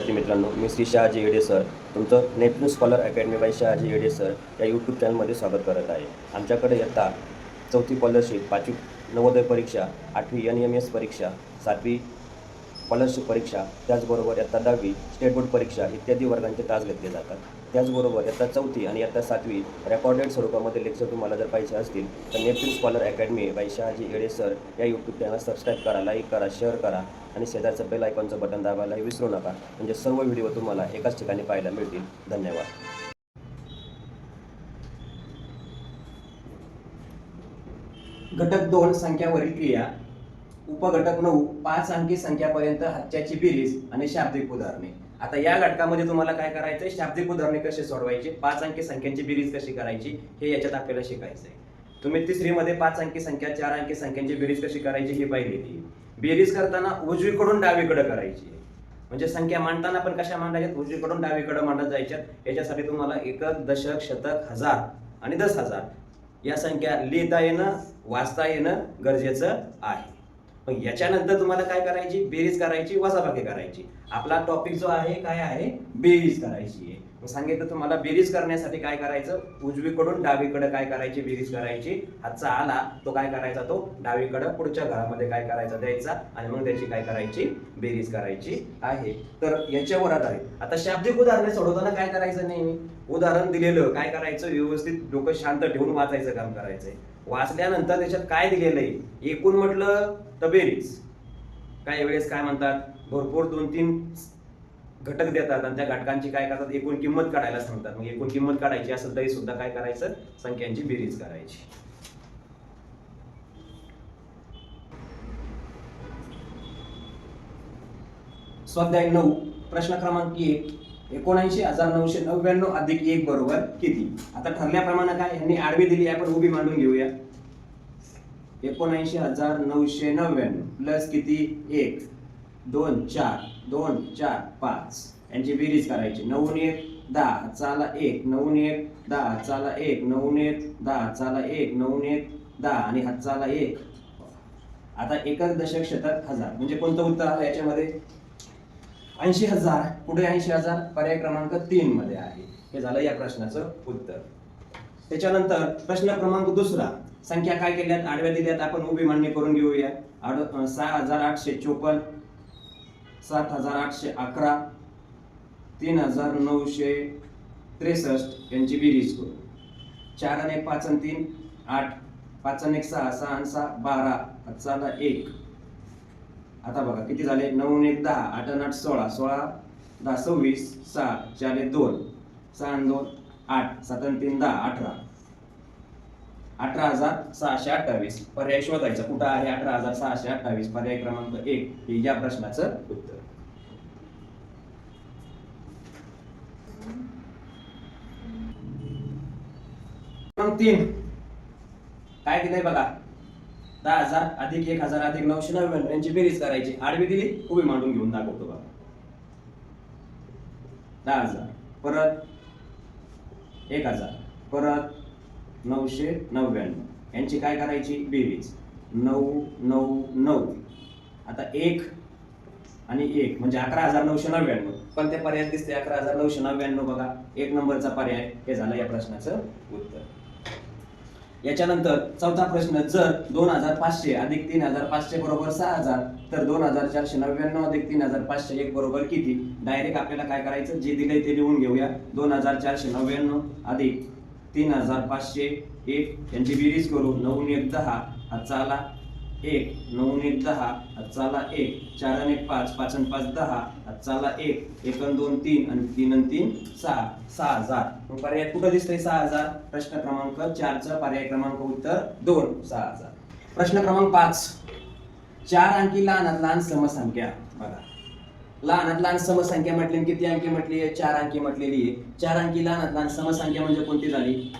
मित्रांनो, मी श्री शहाजी येडे सर तुमचं Neptune scholar academy by Shahaji Yede sir या यूट्यूब चॅनलमध्ये स्वागत करत आहे. आमच्याकडे इयत्ता 4थी स्कॉलरशिप, 5वी नवोदय परीक्षा, 8वी NMS परीक्षा, 7वी स्कॉलरशिप परीक्षा, त्याचबरोबर इयत्ता 10वी स्टेट बोर्ड परीक्षा इत्यादी वर्गांचे तास घेतले जातात. त्याचबरोबर इयत्ता 4थी आणि इयत्ता 7वी रेकॉर्डेड स्वरूपामध्ये लेक्चर तुम्हाला जर पाहिजे असतील तर Neptune scholar academy by Shahaji Yede sir या यूट्यूब चॅनल सबस्क्राईब करा, लाईक करा, शेअर करा आणि शेजारचं बेल आयकॉनचं बटन दाबायलाही विसरू नका. म्हणजे सर्व व्हिडिओ तुम्हाला एकाच ठिकाणी पाहायला मिळतील. धन्यवाद. घटक 2 संख्यावरील क्रिया, उपघटक 9 5 अंकी संख्यापर्यंत हातच्याची बेरीज आणि शाब्दिक उदाहरणे. आता या घटकामध्ये तुम्हाला काय करायचंय, शाब्दिक उदाहरणे कसे सोडवायचे, 5 अंकी संख्यांची बेरीज कशी करायची हे याच्यात आपल्याला शिकायचंय. तुम्ही तिसरी मध्ये 5 अंकी संख्या, 4 अंकी संख्यांची बेरीज कशी करायची हे पाहिलेली. बेरीज करताना उजवीकडून डावीकडे करायची, म्हणजे संख्या मांडताना पण कशा मांडायच्यात, उजवीकडून डावीकडे मांडत जायच्यात. याच्यासाठी तुम्हाला एकक, दशक, शतक, हजार आणि 10,000 या संख्या लिहिता येणं, वाचता येणं गरजेचं आहे. पण याच्यानंतर तुम्हाला काय करायची, बेरीज करायची, वजाबाकी करायची. आपला टॉपिक जो आहे काय आहे, बेरीज करायची आहे. मग सांगितलं तुम्हाला बेरीज करण्यासाठी काय करायचं, उजवीकडून डावीकडे काय करायची, बेरीज करायची. हातचा आला तो काय करायचा, तो डावीकडे पुढच्या घरामध्ये काय करायचा, द्यायचा आणि मग त्याची काय करायची, बेरीज करायची आहे. तर याच्यावर आधारित आता शाब्दिक उदाहरणे सोडवताना काय करायचं, नेहमी उदाहरण दिलेलं काय करायचं, व्यवस्थित डोकं शांत ठेवून वाचायचं काम करायचंय. वाचल्यानंतर त्याच्यात काय दिलेलं आहे, एकूण म्हटलं तर बेरीज. काही वेळेस काय म्हणतात, भरपूर 2-3 घटक देतात आणि त्या घटकांची काय करतात, एकूण किंमत काढायला सांगतात. मग एकूण किंमत काढायची असेल तरी सुद्धा काय करायचं, संख्यांची बेरीज करायची. स्वाध्याय 9 प्रश्न क्रमांक 1, 79,999 अधिक 1 बरोबर किती. आता ठरल्याप्रमाणे काय, यांनी आडवी दिली, आपण उभी मांडून घेऊया. 79,999 प्लस किती, 1 2 4 2 4 5 यांची बेरीज करायची. 9 1 10 चाला 1 9 1 10 चाला 1 9 1 10 चाला 1 9 1 10 आणि हात चाला 1. आता एकक, दशक, शतक, हजार म्हणजे कोणतं उत्तर आलं याच्यामध्ये, 80,000. पुढे 80,000 पर्याय क्रमांक 3 मध्ये आहे. हे झालं या प्रश्नाचं उत्तर. त्याच्यानंतर प्रश्न क्रमांक 2, संख्या काय केल्यात, आडव्या दिल्यात, आपण उभी मांडणी करून घेऊया. 6,854 7,811 3,963 यांची बेरीज करू. 4 आणि 1 5 आणि 3 8 5 आणि 1 6 6 आणि 6 12 हातचाला 1. आता बघा किती झाले, 9 आणि 1 10 8 आणि 8 16 16 10 26 6 4 आणि 2 6 आणि 2 8 7 आणि 3 10 18 18,628 पर्याय शोधायचा. कुठं आहे 18,628, पर्याय क्रमांक 1 हे या प्रश्नाचं उत्तर. क्रमांक 3 काय दिलंय बघा, 10,000 अधिक 1,000 अधिक 999 यांची बेरीज करायची. आडवी दिली, उभी मांडून घेऊन दाखवतो बघा. 10,000 परत 1,000 परत 999 यांची काय करायची, बेरीज. 9 9 9 आता 1 आणि 1 म्हणजे 11,999. पण त्या पर्यायात दिसते 11,999 बघा, 1 नंबरचा पर्याय. हे झालं या प्रश्नाचं उत्तर. याच्यानंतर चौथा प्रश्न, जर 2,500 अधिक 3,500 बरोबर 6,000 तर 2,499 अधिक 3,501 बरोबर किती. डायरेक्ट आपल्याला काय करायचं, जे दिलंय ते लिहून घेऊया. 2,499 अधिक 3,501 यांची बेरीज करू. 9 1 10 हातचा आला 1 9 1 10 हातचा आला 1 4 आणि 1 5 5 आणि 5 10 हातचा आला 1 1 आणि 2 3 आणि 3 आणि 3 6 6,000. मग पर्याय कुठं दिसतंय, 6,000. प्रश्न क्रमांक 4 चा पर्याय क्रमांक उत्तर 2 6,000. प्रश्न क्रमांक 5, 4 अंकी लहानात लहान समसंख्या. बघा लहानात लहान समसंख्या म्हटली, किती अंकी म्हटली आहे, 4 अंकी म्हटलेली आहे. 4 अंकी लहानात लहान समसंख्या म्हणजे कोणती झाली,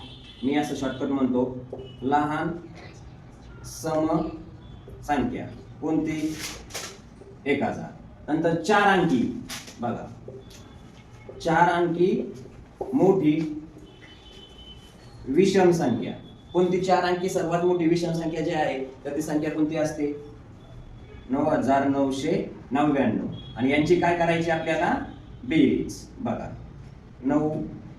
मी असं शॉर्टकट म्हणतो, लहान समसंख्या कोणती, 1,000. नंतर 4 अंकी बघा, 4 अंकी मोठी विषम संख्या कोणती, 4 अंकी सर्वात मोठी विषम संख्या जी आहे तर ती संख्या कोणती असते, 9,999. आणि यांची काय करायची आपल्याला बेरीज बघा 9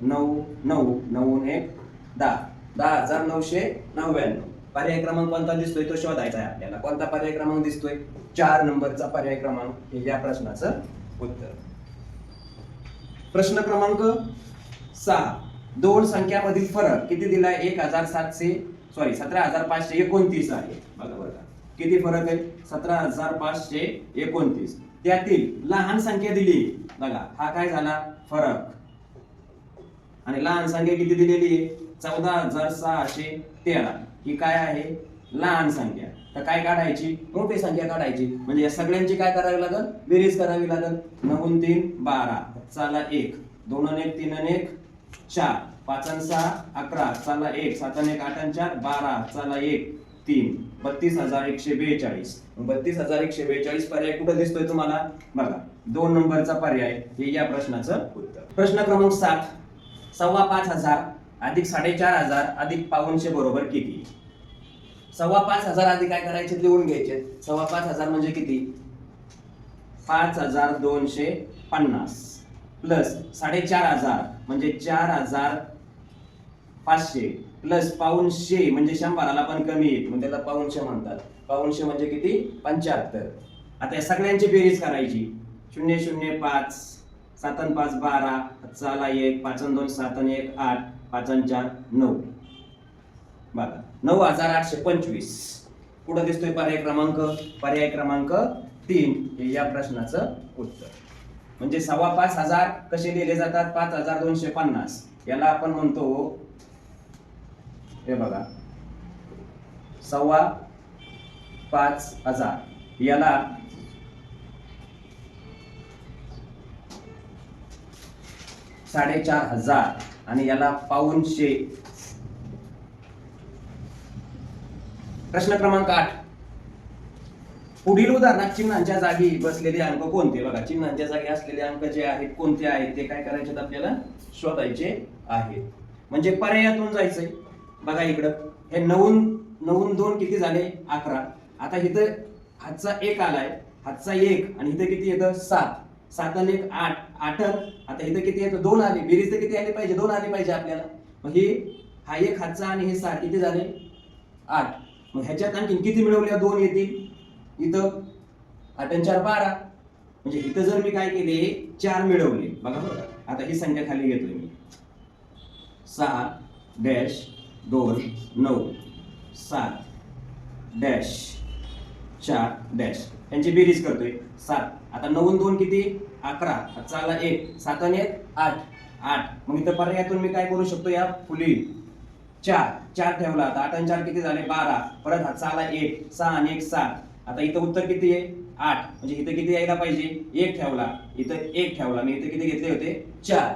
9 9 9 1 10 10,999. पर्याय क्रमांक कोणता दिसतोय तो शोधायचा आहे आपल्याला. कोणता पर्याय क्रमांक दिसतोय? 4 नंबरचा पर्याय क्रमांक हे या प्रश्नाचं उत्तर. प्रश्न क्रमांक 6 दोन संख्यामधील फरक किती दिलाय? 17,529 आहे. बघा बरं का किती फरक आहे? 17,529. त्यातील लहान संख्या दिली बघा, हा काय झाला? फरक. आणि लहान संख्या किती दिलेली आहे? 14,613. ही काय आहे? लहान संख्या. तर काय काढायची? मोठी संख्या काढायची. म्हणजे या सगळ्यांची काय करावी लागल? बेरीज करावी लागल. 9 3 12 चला 1 2 1 3 1 4 5 6 11 चला 1 7 1 8 4 12 चला 1 3 32,142. 32,142 पर्याय कुठे दिसतोय तुम्हाला? बघा 2 नंबरचा पर्याय हे या प्रश्नाचं उत्तर. प्रश्न क्रमांक 7 5,25,000 अधिक 4,500 अधिक 500 बरोबर किती? 5,25,000 आधी काय करायचे? लिहून घ्यायचे. 5,25,000 म्हणजे किती? 5,250 प्लस 4,500 म्हणजे 4,500 प्लस 500 म्हणजे 100ला पण कमी येत म्हणजे त्याला 500 म्हणतात. 500 म्हणजे किती? 75. आता या सगळ्यांची बेरीज करायची. 0 0 5 7 5 12 चला 1 5 2 7 1 8 5 4 9. बघा 9,825 कुठं दिसतोय पर्याय क्रमांक? पर्याय क्रमांक 3 हे या प्रश्नाचं उत्तर. म्हणजे 5,25,000 कसे लिहिले जातात? 5,250. याला आपण म्हणतो हे बघा 5,25,000 याला 4,500 आणि याला 500. प्रश्न क्रमांक 8 पुढील उदाहरणात चिन्हांच्या जागी बसलेले अंक कोणते? बघा चिन्हांच्या जागी असलेले अंक जे आहेत कोणते आहेत ते काय करायचे आपल्याला? शोधायचे आहेत. म्हणजे पर्यायातून जायचंय. बघा इकडं हे 9 2 किती झाले? 11. आता इथं हातचा 1 आलाय, हातचा 1 आणि इथं किती येतं? 7. 7 आणि 1 8 8. आता इथं किती येतं? 2 आले. बेरीज तर किती आली पाहिजे? 2 आली पाहिजे आपल्याला. मग हे हा 1 हातचा आणि हे 7 किती झाले? 8. मग ह्याच्यात आणखी किती मिळवल्या? 2 येतील. इथं 8 आणि 4 12. म्हणजे इथं जर मी काय केले? 4 मिळवले. बघा बघा आता ही संख्या खाली घेतोय मी. 6 डॅश 2 9 7 डॅश 4 डॅश यांची बेरीज करतोय 7. आता 9 आणि 2 किती? 11. चला 1 7 आणि 1 8 8. मग इथं पर्यायातून मी काय करू शकतो? या फुली 4 ठेवला. आता 8 आणि 4 किती झाले? 12. परत हा चाला 1 6 आणि 1 7. आता इथं उत्तर किती आहे? 8. म्हणजे इथं किती यायला पाहिजे? 1 ठेवला. इथं 1 ठेवला. मी इथं किती घेतले होते? 4.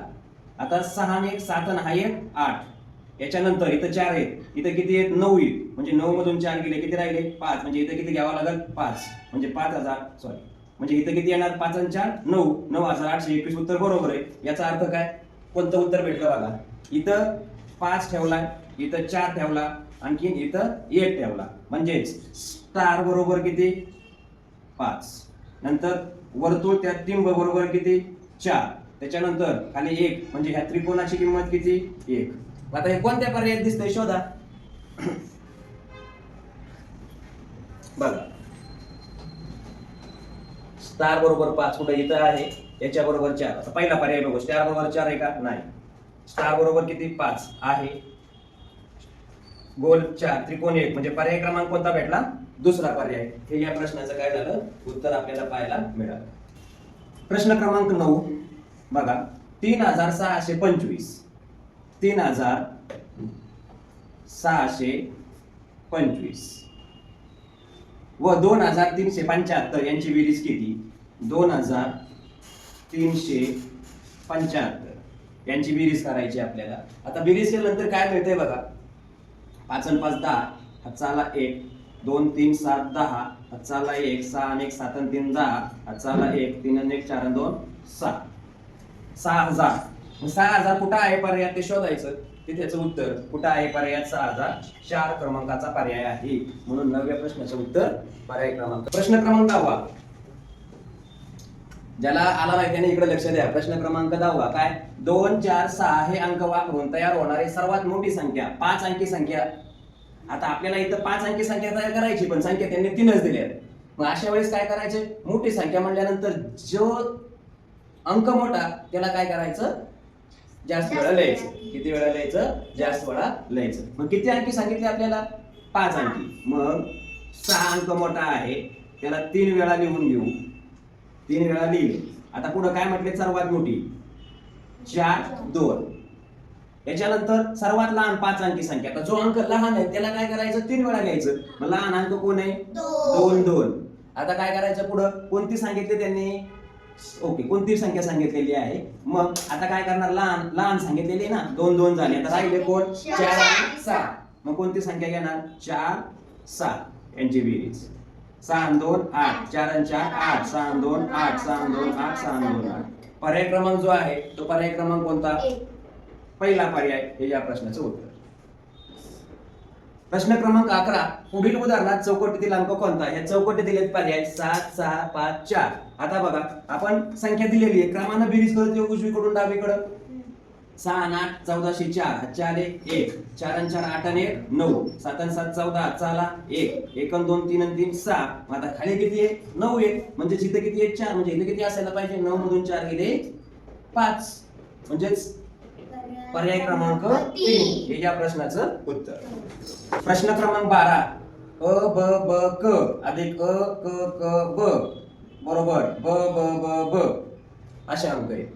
आता 6 आणि 1 7 आणि हा 1 8. याच्यानंतर इथं 4 आहेत. इथं किती आहेत? 9 आहेत. म्हणजे 9 मधून 4 गेले किती राहिले? 5. म्हणजे इथं किती घ्यावं लागेल? 5. म्हणजे 5,000 सॉरी म्हणजे इथं किती येणार? 5 आणि 4 9. 9,821 उत्तर बरोबर आहे. याचा अर्थ काय? कोणतं उत्तर भेटलं बघा. इथं 5 ठेवलाय, इथं 4 ठेवला, आणखी इथं 1 ठेवला. म्हणजेच स्टार बरोबर किती? 5. नंतर वर्तुळ त्यात टिंब बरोबर किती? 4. त्याच्यानंतर खाली 1 म्हणजे ह्या त्रिकोणाची किंमत किती? 1. आता हे कोणत्या पर्यायात दिसतंय? शोधा. बघा स्टार बरोबर 5 कुठे? इथं आहे. याच्या बरोबर 4. आता पहिला पर्याय बघू. स्टार बरोबर 4 आहे का? नाही. स्टार बरोबर किती? 5 आहे. गोल 4 त्रिकोण 1 म्हणजे पर्याय क्रमांक कोणता भेटला? दुसरा पर्याय. हे या प्रश्नाचं काय झालं? उत्तर आपल्याला पाहायला मिळालं. प्रश्न क्रमांक 9 बघा 3,625 3,625 व 2,375 यांची बेरीज किती? 2,375 यांची बेरीज करायची आपल्याला. आता बेरीज केल्यानंतर काय मिळतंय बघा. 5 आणि 5 10. हातचाला 1 2 3 7 10. हातचाला 1 6 आणि 1 7 आणि 3 10. हातचाला 1 3 आणि 1 4 आणि 2 6. 6,000. 6,000 कुठं आहे पर्यायात ते शोधायचं. ते त्याचं उत्तर कुठं आहे पर्यायात? 6,000 4 क्रमांकाचा पर्याय आहे. म्हणून 9व्या प्रश्नाचं उत्तर पर्याय क्रमांक. प्रश्न क्रमांक 10 ज्याला आला नाही त्याने इकडे लक्ष द्या. प्रश्न क्रमांक 10 काय 2 4 6 हे अंक वापरून तयार होणारी सर्वात मोठी संख्या 5 अंकी संख्या. आता आपल्याला इथं 5 अंकी संख्या तयार करायची पण संख्या त्यांनी 3च दिल्या. मग अशा वेळेस काय करायचे मोठी संख्या म्हणल्यानंतर जो अंक मोठा त्याला काय करायचं जास्त वेळा लिहायचं. किती वेळा लिहायचं जास्त वेळा लिहायचं. मग किती अंकी सांगितले आपल्याला 5 अंकी. मग 6 अंक मोठा आहे त्याला 3 वेळा लिहून घेऊ. 3 वेळा लिहिले. आता पुढे काय म्हटले सर्वात मोठी 4 2. याच्यानंतर सर्वात लहान 5 अंकी संख्या. आता जो अंक लहान आहे त्याला काय करायचं 3 वेळा घ्यायचं. मग लहान अंक कोण आहे 2 2. आता काय करायचं पुढं कोणती सांगितली त्यांनी ओके कोणती संख्या सांगितलेली आहे. मग आता काय करणार लहान लहान सांगितलेली ना 2 2 झाले. आता राहिले कोण 4 आणि 6. मग कोणती संख्या घेणार 4 6 यांची बेरीज 6 आणि 2 8 4 आणि 4 8 6 आणि 2 8 6 आणि 2 8 6 आणि 2 8. पर्याय क्रमांक जो आहे तो पर्याय क्रमांक कोणता पहिला पर्याय हे या प्रश्नाचं उत्तर. प्रश्न क्रमांक 11 पुढील उदाहरणात चौकटीतील अंक कोणता. या चौकटी दिलेत पर्याय 7 6 5 4. आता बघा आपण संख्या दिलेली आहे क्रमानं बेरीज करतो उजवीकडून डावीकडं 6 आणि 8 1404 4 आले 1 4 आणि 4 8 आणि 1 9 7 आणि 7 14 चला 1 1 आणि 2 3 आणि 3 6. आता खाली किती आहे 9 आहे म्हणजे इथे किती आहे 4 म्हणजे इथे किती असायला पाहिजे 9 मधून 4 गेले 5 म्हणजेच पर्याय क्रमांक 3 हे या प्रश्नाचं उत्तर. प्रश्न क्रमांक 12 अ ब ब क अधिक अ क क ब बरोबर ब ब ब ब असे अंक आहेत.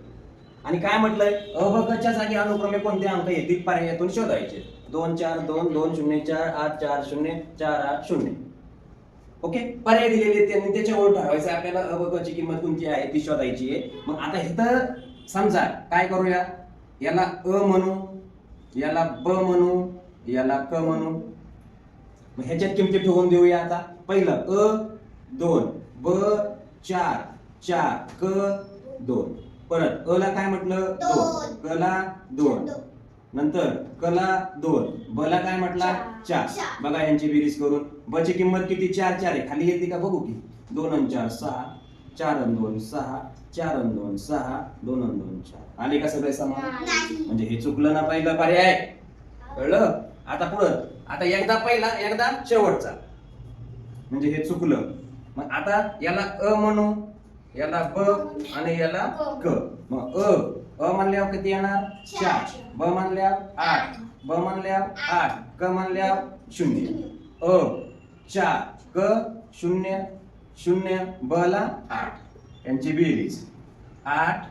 आणि काय म्हटलंय अ ब क च्या जागी अनुक्रमे कोणते अंक येतील पर्यायातून शोधायचे. 2 4 2 2 0 4 8 4 0 4 8 0. ओके पर्याय दिलेले त्यांनी त्याच्यावर ठरवायचं आपल्याला अ ब क ची किंमत कोणती आहे ती शोधायची आहे. मग आता इथं समजा काय करूया याला अ म्हणू याला ब म्हणू याला क म्हणू. मग ह्याच्यात किमती ठेवून देऊया. आता पहिलं अ 2 ब 4 4 क 2. परत अ ला काय म्हटलं 2 क ला 2 नंतर क ला 2 ब ला काय म्हटला 4. बघा यांची बेरीज करून ब ची किंमत किती 4 4 आहे खाली येते का बघू की 2 आणि 4 6 4 आणि 2 6 4 आणि 2 6 2 आणि 2 4 आले का सगळे समान. म्हणजे हे चुकलं ना पहिला पर्याय कळलं. आता पुढं आता एकदा पहिला एकदा शेवटचा म्हणजे हे चुकलं. मग आता याला अ म्हणू याला ब आणि याला क. मग अ म्हणल्यावर किती येणार 4 ब म्हणल्यावर 8 ब म्हणल्यावर 8 क म्हणल्यावर 0 अ 4 क 0 0 ब ला 8 यांची बेरीज 8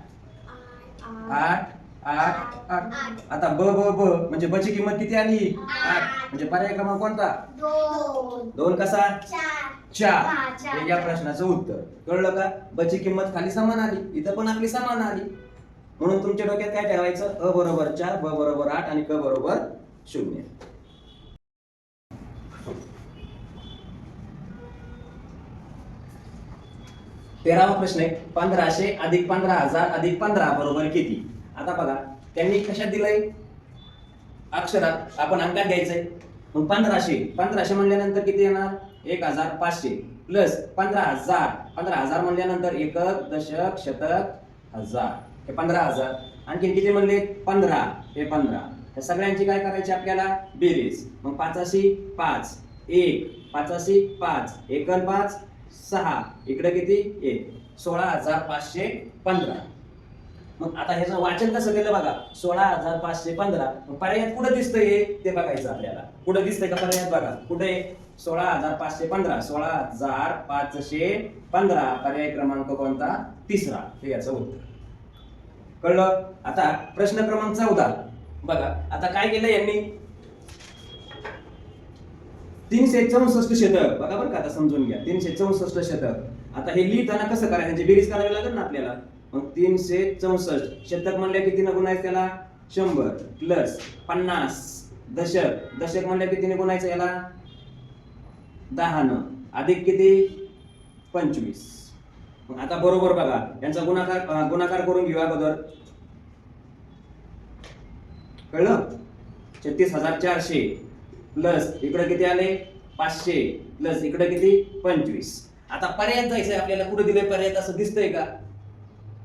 8 8 8. आता ब ब ब म्हणजे ब ची किंमत किती आली 8 म्हणजे पर्याय क्रमांक कोणता 2 कसा 4 हे या प्रश्नाचं उत्तर. कळलं का ब ची किंमत खाली समान आली इथं पण आपली समान आली. म्हणून तुमच्या डोक्यात काय ठेवायचं अ बरोबर 4 ब बरोबर 8 आणि क बरोबर 0. तेरावा प्रश्न आहे 1500 अधिक 15000 अधिक 15 बरोबर किती. आता बघा त्यांनी कशात दिलंय अक्षरात आपण अंकात घ्यायचंय. मग 1500 म्हणल्यानंतर किती येणार 1500 प्लस 15000 म्हणल्यानंतर एकक दशक शतक हजार हे 15000 आणखी किती म्हणले 15 हे 15. या सगळ्यांची काय करायची आपल्याला बेरीज. मग 5 5 1 5 5 1 5 6 इकडे किती 1 16515. मग आता ह्याचं वाचन कसं केलं बघा 16515. मग पर्यायात कुठं दिसतंय ते बघायचं आपल्याला. कुठं दिसतंय का पर्यायात बघा कुठे 16515 16515 पर्याय क्रमांक कोणता तिसरा हे याचं उत्तर. कळलं. आता प्रश्न क्रमांक 14 बघा आता काय केलं यांनी 364 शतक बघा बरं का आता समजून घ्या 364 शतक. आता हे लिहिताना कसं करायचं त्यांची बेरीज करावी लागेल ना आपल्याला. मग 364 शतक म्हणल्या किती न गुणायचं त्याला 100 प्लस 50 दशक म्हणल्या किती न गुणायचं याला 10 न अधिक किती 25. मग आता बरोबर बघा यांचा गुणाकार करून घेऊ अगोदर. कळलं 36400 प्लस इकडे किती आले 500 प्लस इकडे किती 25. आता पर्यायात जायचंय आपल्याला कुठे दिले पर्याय असं दिसतंय का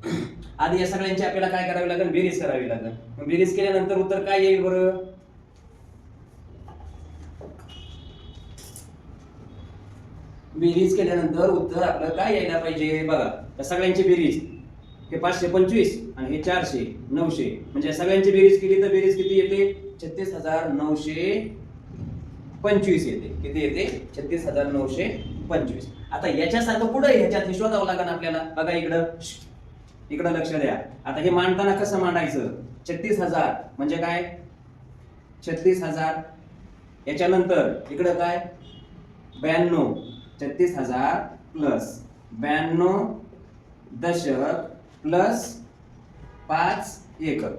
आधी या सगळ्यांची आपल्याला काय करावी लागेल, बेरीज करावी लागेल. मग बेरीज केल्यानंतर उत्तर काय येईल बरं? बेरीज केल्यानंतर उत्तर आपलं काय यायला पाहिजे बघा. या सगळ्यांची बेरीज, हे 525 आणि हे 400 900, म्हणजे या सगळ्यांची बेरीज केली तर बेरीज किती येते? 36,925 येते. किती येते? 36,925. आता याच्यासारखं पुढे ह्याच्यात शोधावं लागेल आपल्याला. बघा इकडं लक्ष द्या. आता हे मांडताना कसं मांडायचं? 36,000 म्हणजे काय? 36,000. याच्यानंतर इकडं काय? 92. 36,000 प्लस 92 दशक प्लस 5 एकक,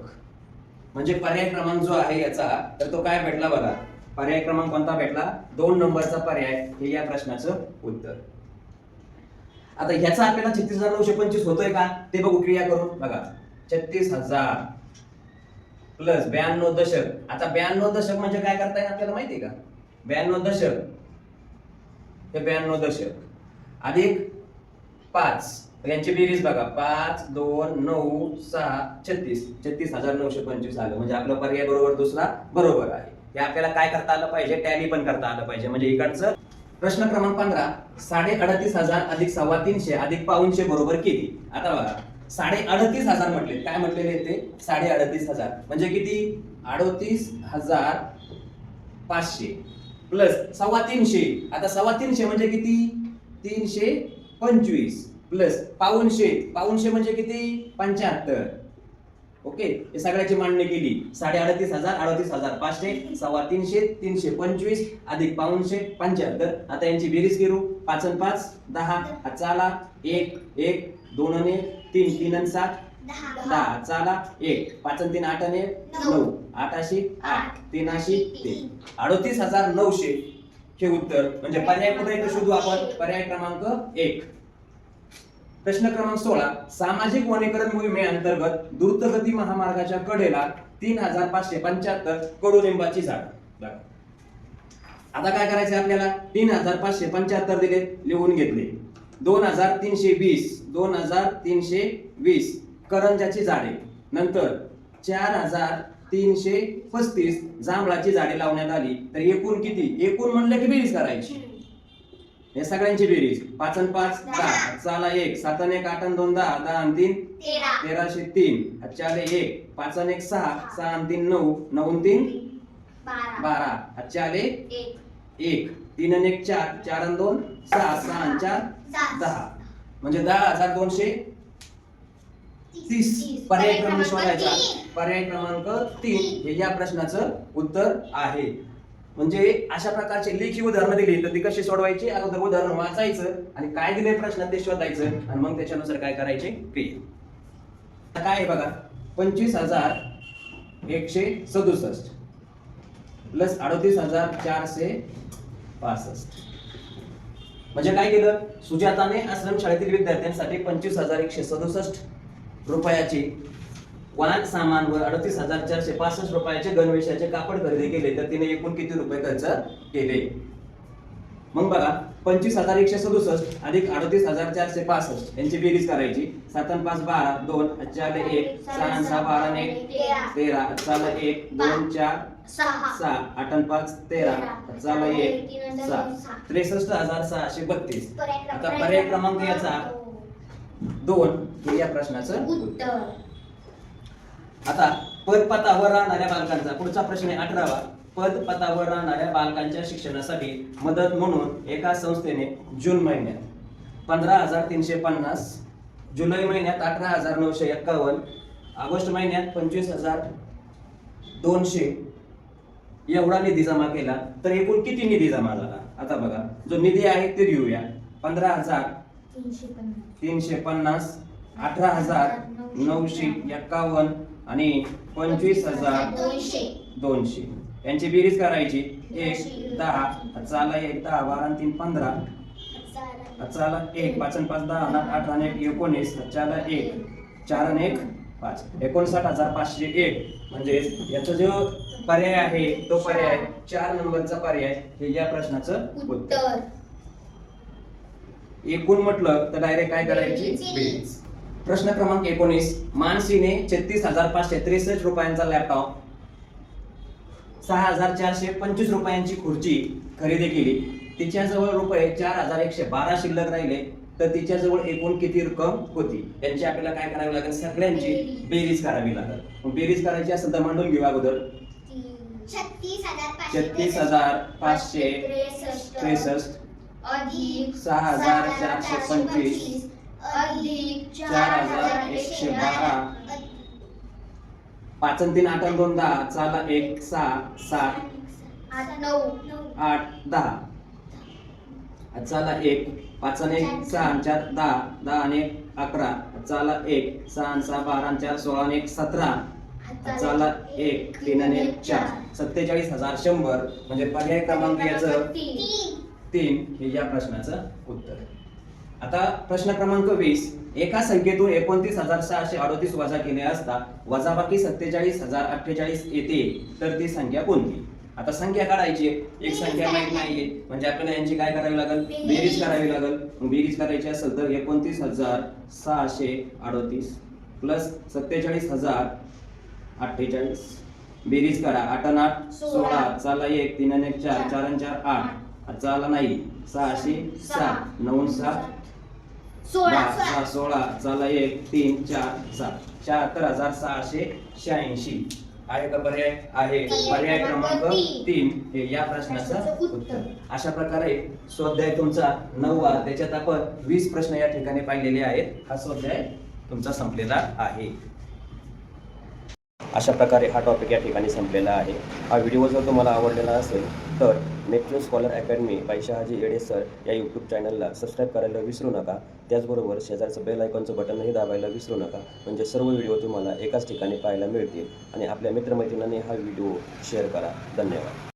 म्हणजे पर्याय क्रमांक जो आहे याचा, तर तो काय भेटला बघा. पर्याय क्रमांक कोणता भेटला? 2 नंबरचा पर्याय हे या प्रश्नाचं उत्तर. आता ह्याचा आपल्याला 36,925 होतोय का ते बघू क्रिया करून. बघा 36,000 प्लस 92 दशक. आता 92 दशक म्हणजे काय करता येईल आपल्याला माहिती का? 92 दशक, हे 92 दशक अधिक 5, यांची बेरीज बघा. 5 2 9 6 36, 36,925 आलं. म्हणजे आपला पर्याय बरोबर दुसरा बरोबर आहे. हे आपल्याला काय करता आलं पाहिजे? टॅली पण करता आलं पाहिजे. म्हणजे इकडचं प्रश्न क्रमांक 15, 38,500 अधिक 325 अधिक 500 बरोबर किती? आता बघा 38,500 म्हटले. काय म्हटलेले ते? 38,500 म्हणजे किती? 38,500 प्लस 325. आता 325 म्हणजे किती? 325 प्लस 500 म्हणजे किती? 75. ओके, हे सगळ्याची मांडणी केली. 38,500 38,500 325 325 अधिक 500 75. आता यांची बेरीज करू. 5 आणि 5 10. चला 1 1 2 आणि 1 3 3 आणि 7 10. चला 1 5 आणि 3 8 आणि 1 9 8 8 3 3 38,900 हे उत्तर. म्हणजे पर्याय कुठे शोधू आपण? पर्याय क्रमांक 1. प्रश्न क्रमांक 16, सामाजिक वनीकरण मोहिमेअंतर्गत द्रुतगती महामार्गाच्या कडेला 3,575 कडुलिंबाची झाड. आता काय करायचं आपल्याला? 3,575 दिले, लिहून घेतले. 2,320 करंजाची झाडे, नंतर 4,335 जांभळाची झाडे लावण्यात आली. तर एकूण किती? एकूण म्हणलं की बेरीज करायची. हे सगळ्यांची बेरीज. 5 आणि 5 10. चला 1 7 आणि 1 8 आणि 2 10 10 आणि 3 1303. अच्छा 1 5 आणि 1 6 6 आणि 3 9 9 आणि 3 12. अच्छा 1 3 आणि 1 4 4 आणि 2 6 6 आणि 4 10. म्हणजे 10,230. पर्याय क्रमांक शोधायचा. पर्याय क्रमांक 3 हे या प्रश्नाचं उत्तर आहे. म्हणजे अशा प्रकारचे लेखी उदाहरणं दिली तर ती कशी सोडवायची? अगोदर उदाहरण वाचायचं आणि काय दिले प्रश्न ते शोधायचं आणि मग त्याच्यानुसार काय करायचे क्रिया. काय आहे बघा. 25,167 प्लस 38,465. म्हणजे काय केलं? सुजाताने आश्रम शाळेतील विद्यार्थ्यांसाठी 25,167 रुपयाची वाहन सामान व 38,465 रुपयाचे गणवेशाचे कापड खरेदी केले. तर तिने एकूण किती रुपये खर्च केले? मग बघा 25,167 अधिक 38,465 यांची बेरीज करायची. 7 आणि 5 12 2 4 1 6 आणि 6 12 आणि 1 13. चला 1 2 4 6 8 आणि 5 13. चला 1 6 63,632. आता पर्याय क्रमांक याचा 2 हे या प्रश्नाचं उत्तर. आता पदपथावर राहणाऱ्या बालकांचा पुढचा प्रश्न आहे 18वा. पदपथावर राहणाऱ्या बालकांच्या शिक्षणासाठी मदत म्हणून एका संस्थेने जून महिन्यात 15,350, जुलै महिन्यात 18,951, ऑगस्ट महिन्यात 25,200 एवढा निधी जमा केला. तर एकूण किती निधी जमा झाला? आता बघा जो निधी आहे ते घेऊया. 15,350, 18,951 आणि 25,200 यांची बेरीज करायची. 1 10. चला 1 10 12 आणि 3 15. चला 1 5 आणि 5 10 8 आणि 1 19. चला 1 4 आणि 1 5 59,501. म्हणजे याचा जो पर्याय आहे तो पर्याय 4 नंबरचा पर्याय हे या प्रश्नाचं उत्तर. एकूण म्हटलं तर डायरेक्ट काय करायची? बेरीज. प्रश्न क्रमांक 19, मानसीने 36,563 रुपयांचा लॅपटॉप, 6,425 रुपयांची खुर्ची खरेदी केली. तिच्याजवळ रुपये 4,112 शिल्लक राहिले, तर तिच्याजवळ एकूण किती रक्कम होती? यांची आपल्याला काय करावी लागेल? सगळ्यांची बेरीज करावी लागेल. मग बेरीज करायची असेल तर मांडून घेऊ अगोदर. 36,563 अधिक 6,425 अधिक 4,112 5 आणि 3 8 आणि 2 10 चाला 1 6 7 8 10 चाला 1 5 आणि 1 6 आणि 4 10 10 आणि 1 11 चाला 1 6 आणि 6 12 आणि 4 16 आणि 1 17 चाला 1 3 आणि 1 4 47,100 म्हणजे पर्याय क्रमांक याचं 3 हे या प्रश्नाचं उत्तर आहे. आता प्रश्न क्रमांक 20, एका संख्येतून 29,638 वजा केले असता वजाबाकी 47,048 येते, तर ती संख्या कोणती? आता संख्या काढायची, एक संख्या माहित नाहीये म्हणजे आपल्याला यांची काय करावी लागेल? बेरीज करावी लागेल. मग बेरीज करायची असेल तर 29,638 प्लस 47,048 बेरीज करा. 8 आणि 8 16 चाला 1 3 आणि 1 4 4 आणि 4 8 चाला नाही 606 9 7 16 चाला 1 3 4 7 74,686 आहे का पर्याय? आहे. पर्याय क्रमांक 3 हे या प्रश्नाचं उत्तर. अशा प्रकारे स्वाध्याय तुमचा 9वा, त्याच्यात आपण 20 प्रश्न या ठिकाणी पाहिलेले आहेत. हा स्वाध्याय तुमचा संपलेला आहे. अशा प्रकारे हा टॉपिक या ठिकाणी संपलेला आहे. हा व्हिडिओ जर तुम्हाला आवडलेला असेल तर Neptune scholar academy by Shahaji Yede sir या यूट्यूब चॅनलला सबस्क्राईब करायला विसरू नका. त्याचबरोबर शेजारचं बेल आयकॉनचं बटनही दाबायला विसरू नका, म्हणजे सर्व व्हिडिओ तुम्हाला एकाच ठिकाणी पाहायला मिळतील. आणि आपल्या मित्रमैत्रिणींनी हा व्हिडिओ शेअर करा. धन्यवाद.